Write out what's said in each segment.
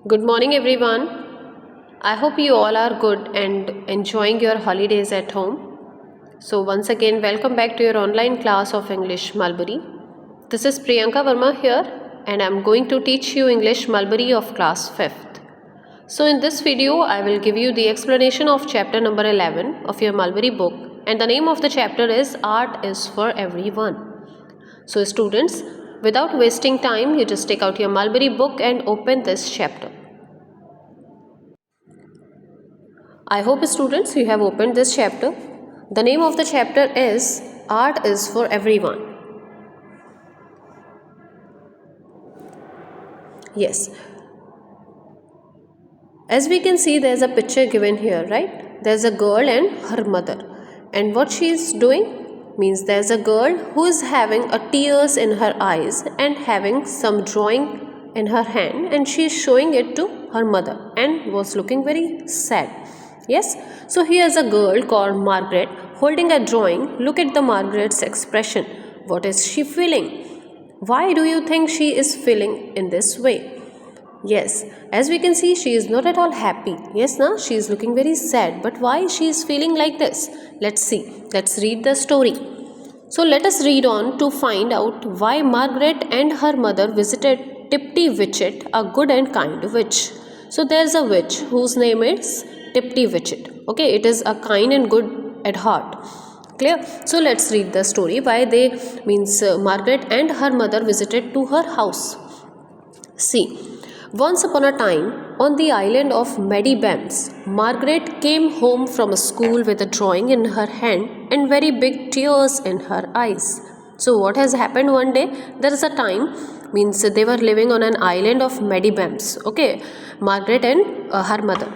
Good morning, everyone. I hope you all are good and enjoying your holidays at home. So, once again, welcome back to your online class of English Mulberry. This is Priyanka Verma here, and I'm going to teach you English Mulberry of class 5th. So, in this video, I will give you the explanation of chapter number 11 of your Mulberry book, and the name of the chapter is Art is for Everyone. So, students, without wasting time, you just take out your Mulberry book and open this chapter. I hope, students, you have opened this chapter. The name of the chapter is Art is for Everyone. Yes. As we can see, there's a picture given here, right? There's a girl and her mother. And what she is doing means there's a girl who is having a tears in her eyes and having some drawing in her hand, and she is showing it to her mother and was looking very sad. Yes, so here's a girl called Margaret holding a drawing. Look at the Margaret's expression. What is she feeling? Why do you think she is feeling in this way? Yes, as we can see, she is not at all happy. Yes, now she is looking very sad. But why she is feeling like this? Let's see. Let's read the story. So let us read on to find out why Margaret and her mother visited Tipty Witchet, a good and kind witch. So there's a witch whose name is Tipty Witchet. Okay, it is a kind and good at heart. Clear? So let's read the story. Why they means Margaret and her mother visited to her house. See, once upon a time, on the island of Medibams, Margaret came home from a school with a drawing in her hand and very big tears in her eyes. So what has happened one day? There is a time, means they were living on an island of Medibams. Okay, Margaret and her mother.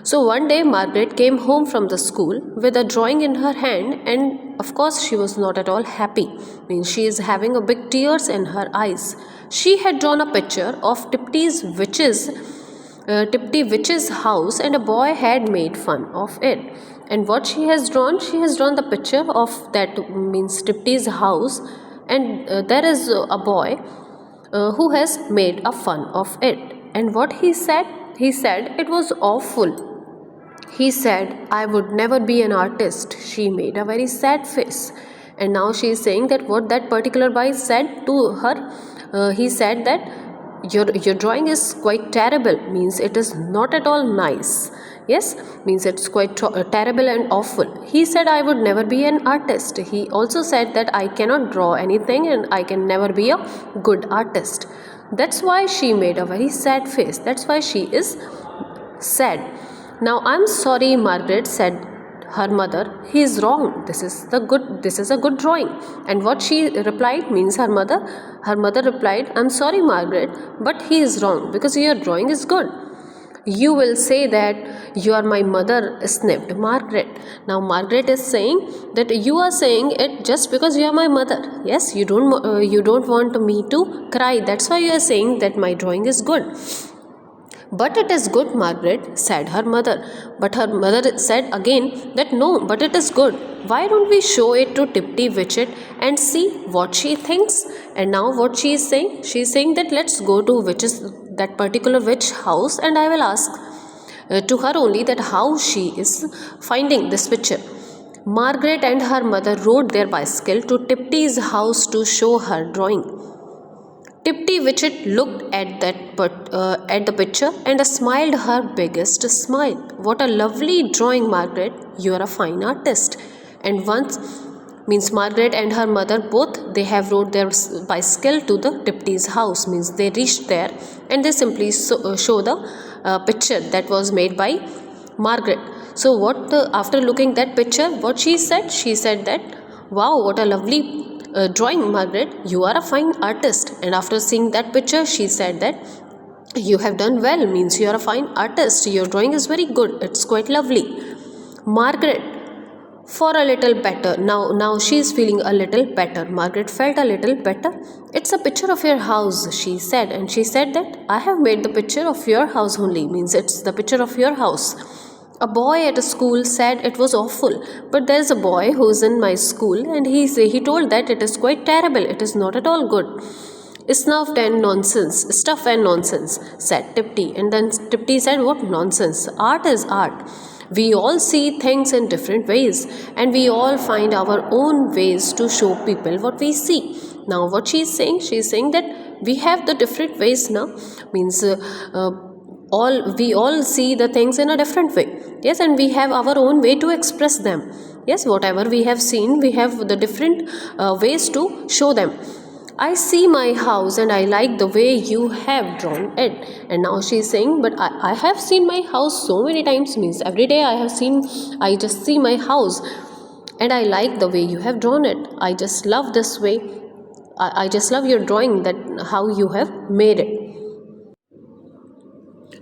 So one day Margaret came home from the school with a drawing in her hand, and of course she was not at all happy. Means she is having a big tears in her eyes. She had drawn a picture of Tipty Witch's house, and a boy had made fun of it. And what she has drawn the picture of that means Tipty's house, and there is a boy who has made a fun of it. And what he said? He said it was awful. He said, I would never be an artist. She made a very sad face. And now she is saying that what that particular boy said to her, he said that your drawing is quite terrible, means it is not at all nice. Yes, means it's quite terrible and awful. He said, I would never be an artist. He also said that I cannot draw anything and I can never be a good artist. That's why she made a very sad face. That's why she is sad. Now I'm sorry, Margaret, said her mother. He is wrong. This is a good drawing. And what she replied means her mother replied, I'm sorry, Margaret, but he is wrong because your drawing is good. You will say that you are my mother, sniffed Margaret. Now Margaret is saying that you are saying it just because you are my mother. Yes, you don't want me to cry. That's why you are saying that my drawing is good. But it is good, Margaret, said her mother. But her mother said again that no, but it is good. Why don't we show it to Tipty Witchet and see what she thinks? And now what she is saying? She is saying that let's go to that particular witch house, and I will ask to her only that how she is finding this picture. Margaret and her mother rode their bicycle to Tipty's house to show her drawing. Tipty Witchet looked at the picture and smiled her biggest smile. What a lovely drawing, Margaret. You are a fine artist. And once means Margaret and her mother both they have rode their bicycle to the Tipty's house. Means they reached there and they simply show the picture that was made by Margaret. So what after looking that picture, what she said? She said that, wow, what a lovely drawing, Margaret. You are a fine artist. And after seeing that picture, she said that you have done well, means you are a fine artist. Your drawing is very good. It's quite lovely. Margaret, for a little better. Now she is feeling a little better. Margaret felt a little better. It's a picture of your house, she said. And she said that I have made the picture of your house only, means it's the picture of your house. A boy at a school said it was awful, but there is a boy who is in my school and he told that it is quite terrible. It is not at all good. Stuff and nonsense, said Tipti. And then Tipti said, what nonsense? Art is art. We all see things in different ways, and we all find our own ways to show people what we see. Now, what she's saying that we have the different ways now, means all we all see the things in a different way. Yes, and we have our own way to express them. Yes, whatever we have seen, we have the different ways to show them. I see my house and I like the way you have drawn it. And now she's saying, but I have seen my house so many times, means every day I just see my house and I like the way you have drawn it. I just love this way. I just love your drawing, that how you have made it.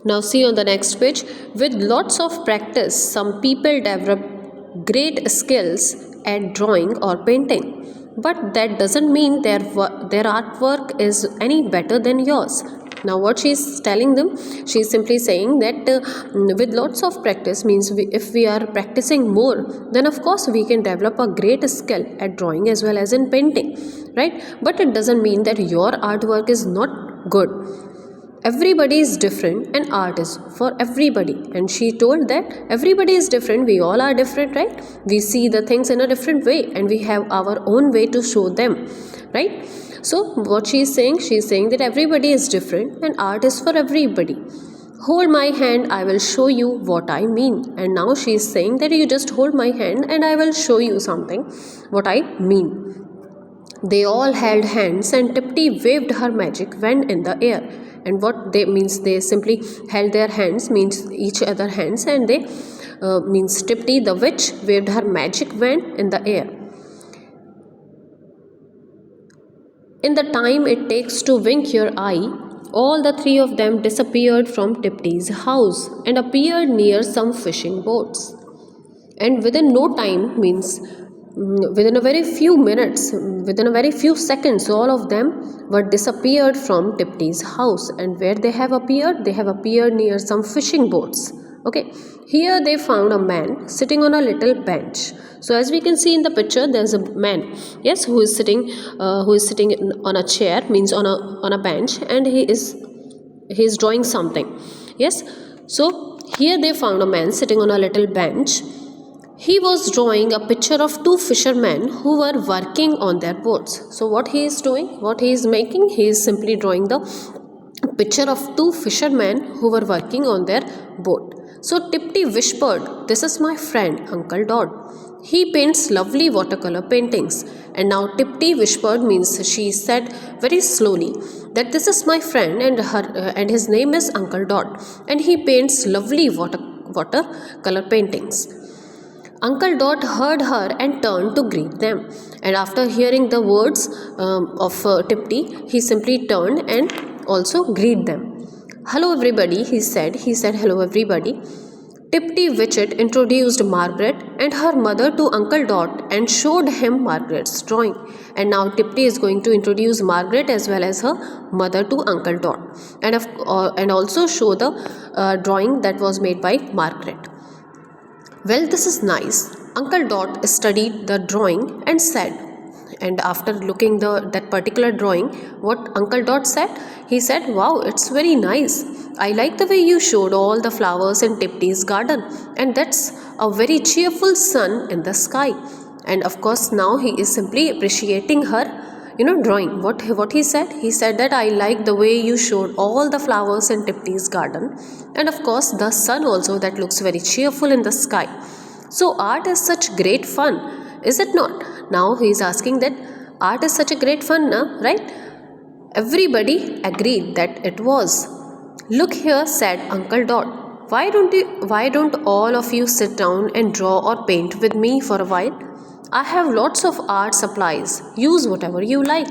Now see on the next page, with lots of practice, some people develop great skills at drawing or painting. But that doesn't mean their artwork is any better than yours. Now what she's telling them, she's simply saying that with lots of practice, means if we are practicing more, then of course we can develop a great skill at drawing as well as in painting, right? But it doesn't mean that your artwork is not good. Everybody is different and art is for everybody. And she told that everybody is different, we all are different, right? We see the things in a different way and we have our own way to show them, right? So what she's saying that everybody is different and art is for everybody. Hold my hand, I will show you what I mean. And now she is saying that you just hold my hand and I will show you something what I mean. They all held hands and Tipti waved her magic wand in the air. And what they means, they simply held their hands, means each other hands, and they means Tipti the witch waved her magic wand in the air. In the time it takes to wink your eye, all the three of them disappeared from Tipti's house and appeared near some fishing boats. And within no time, means within a very few minutes, within a very few seconds, all of them were disappeared from Tipti's house. And where they have appeared? They have appeared near some fishing boats. Okay, here they found a man sitting on a little bench. So as we can see in the picture, there's a man, yes, who is sitting on a chair, means on a bench, and he is drawing something. Yes, so here they found a man sitting on a little bench. He was drawing a picture of two fishermen who were working on their boats. So what he is doing, what he is making, he is simply drawing the picture of two fishermen who were working on their boat. So Tipti whispered, "This is my friend, Uncle Dot. He paints lovely watercolor paintings." And now Tipti whispered means she said very slowly that this is my friend and his name is Uncle Dot and he paints lovely watercolor paintings. Uncle Dot heard her and turned to greet them. And after hearing the words of Tipti, he simply turned and also greeted them. "Hello everybody," he said. He said, "Hello everybody." Tipti Witchet introduced Margaret and her mother to Uncle Dot and showed him Margaret's drawing. And now Tipti is going to introduce Margaret as well as her mother to Uncle Dot and also show the drawing that was made by Margaret. "Well, this is nice." Uncle Dot studied the drawing and said, and after looking that particular drawing, what Uncle Dot said, he said, "Wow, it's very nice. I like the way you showed all the flowers in Tipti's garden, and that's a very cheerful sun in the sky." And of course now he is simply appreciating her drawing. What he said that, "I like the way you showed all the flowers in Tipti's garden, and of course the sun also, that looks very cheerful in the sky. So art is such great fun, is it not?" Now he is asking that art is such a great fun, right? Everybody agreed that it was. "Look here," said Uncle Dot. Why don't all of you sit down and draw or paint with me for a while? I have lots of art supplies. Use whatever you like."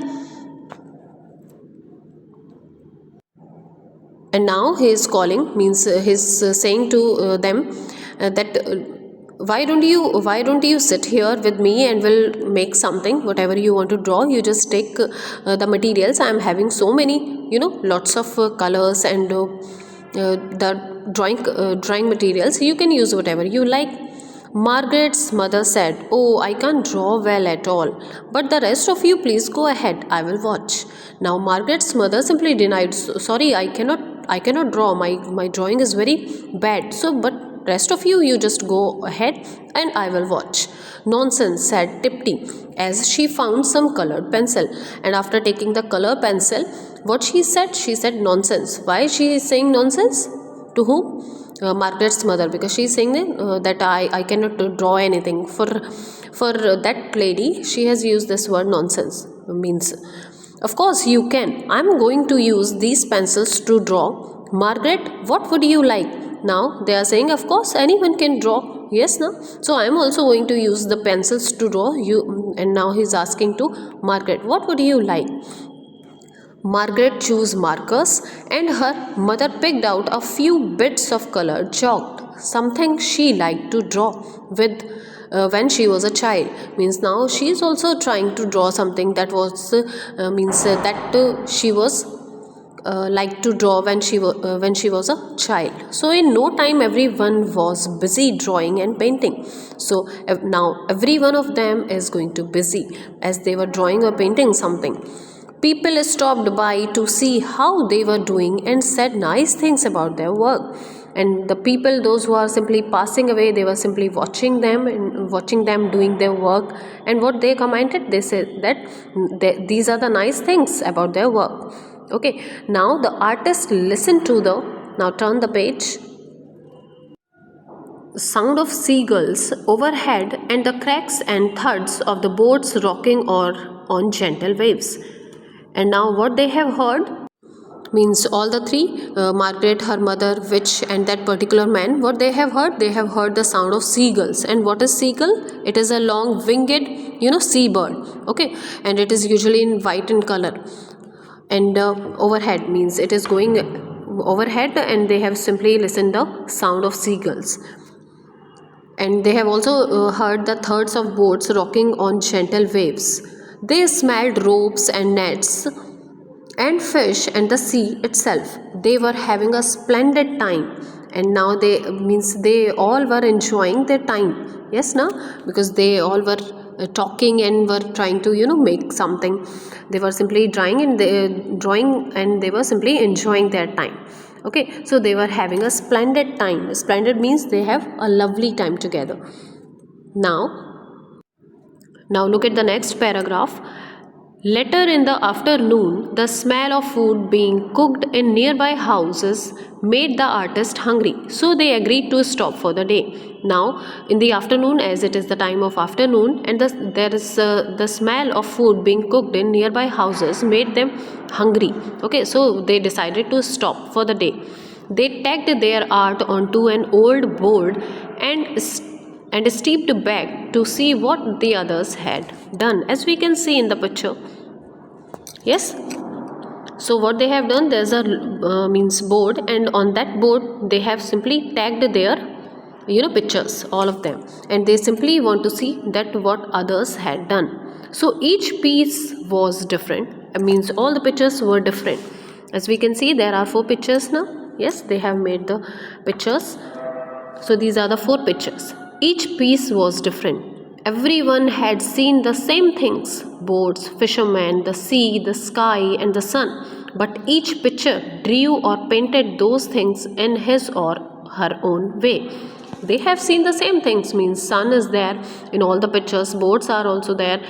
And now he is calling, means he's saying to them that why don't you sit here with me and we'll make something, whatever you want to draw. You just take the materials. I am having so many, lots of colors and the drawing materials. You can use whatever you like. Margaret's mother said, "Oh, I can't draw well at all. But the rest of you, please go ahead. I will watch." Now, Margaret's mother simply denied, "Sorry, I cannot draw. My drawing is very bad. So, but rest of you, you just go ahead and I will watch." "Nonsense," said Tipti, as she found some colored pencil. And after taking the color pencil, what she said? She said, "Nonsense." Why she is saying nonsense? To whom? Margaret's mother, because she is saying that I cannot draw anything. For that lady, she has used this word nonsense. Means, of course you can. I'm going to use these pencils to draw. Margaret, what would you like? Now they are saying, of course anyone can draw. Yes, no. So I am also going to use the pencils to draw you. And now he's asking to Margaret, what would you like? Margaret chose markers, and her mother picked out a few bits of colored chalk, something she liked to draw with when she was a child. Means now she is also trying to draw something that was that she was liked to draw when she was a child. So in no time everyone was busy drawing and painting. So now every one of them is going to busy as they were drawing or painting something. People stopped by to see how they were doing and said nice things about their work. And the people, those who are simply passing away, they were simply watching them and watching them doing their work. And what they commented, they said that these are the nice things about their work. Okay, now the artist listened to the, now turn the page, sound of seagulls overhead and the cracks and thuds of the boats rocking or on gentle waves. And now what they have heard? Means all the three, Margaret, her mother, witch, and that particular man, what they have heard? They have heard the sound of seagulls. And what is seagull? It is a long winged, seabird. Okay, and it is usually in white in color. And overhead means it is going overhead, and they have simply listened the sound of seagulls. And they have also heard the thuds of boats rocking on gentle waves. They smelled ropes and nets and fish and the sea itself. They were having a splendid time, and now they all were enjoying their time. Yes, now, because they all were talking and were trying to make something. They were simply drawing and they were simply enjoying their time. Okay, so they were having a splendid time. Splendid means they have a lovely time together. Now look at the next paragraph. Later in the afternoon, the smell of food being cooked in nearby houses made the artist hungry, so they agreed to stop for the day. Now, in the afternoon, as it is the time of afternoon, and there is the smell of food being cooked in nearby houses made them hungry. Okay, so they decided to stop for the day. They tacked their art onto an old board and stepped back to see what the others had done, as we can see in the picture. Yes, so what they have done, there's a board, and on that board they have simply tagged their pictures, all of them, and they simply want to see that what others had done. So each piece was different. All the pictures were different. As we can see, there are 4 pictures now. Yes, they have made the pictures. So these are the 4 pictures. Each piece was different. Everyone had seen the same things: boats, fishermen, the sea, the sky, and the sun. But each picture drew or painted those things in his or her own way. They have seen the same things. Sun is there in all the pictures, boats are also there,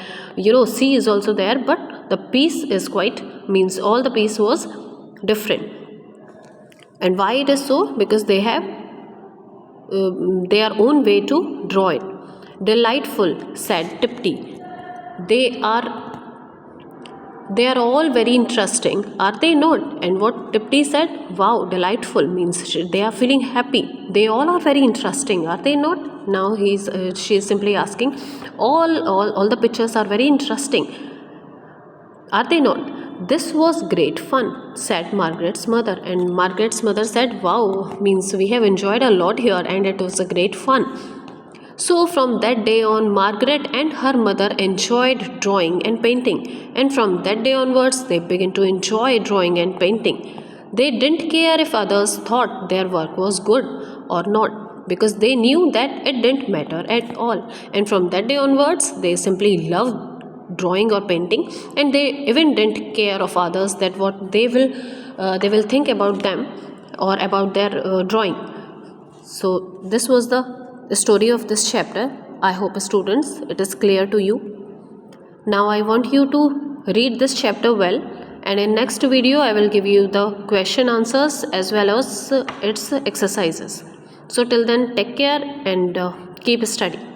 sea is also there, but the piece is all the piece was different. And why it is so? Because they have their own way to draw it. "Delightful," said Tipti. They are all very interesting, are they not?" And what Tipti said, "Wow, delightful," means they are feeling happy. They all are very interesting, are they not? Now she is simply asking, all the pictures are very interesting, are they not? "This was great fun," said Margaret's mother. And Margaret's mother said, "Wow," means we have enjoyed a lot here and it was a great fun. So from that day on, Margaret and her mother enjoyed drawing and painting. And from that day onwards, they began to enjoy drawing and painting. They didn't care if others thought their work was good or not. because they knew that it didn't matter at all. And from that day onwards, they simply loved drawing or painting, and they even didn't care of others, that what they will think about them or about their drawing. So this was the story of this chapter. I hope, students, it is clear to you. Now I want you to read this chapter well, and in next video I will give you the question answers as well as its exercises. So till then, take care and keep studying.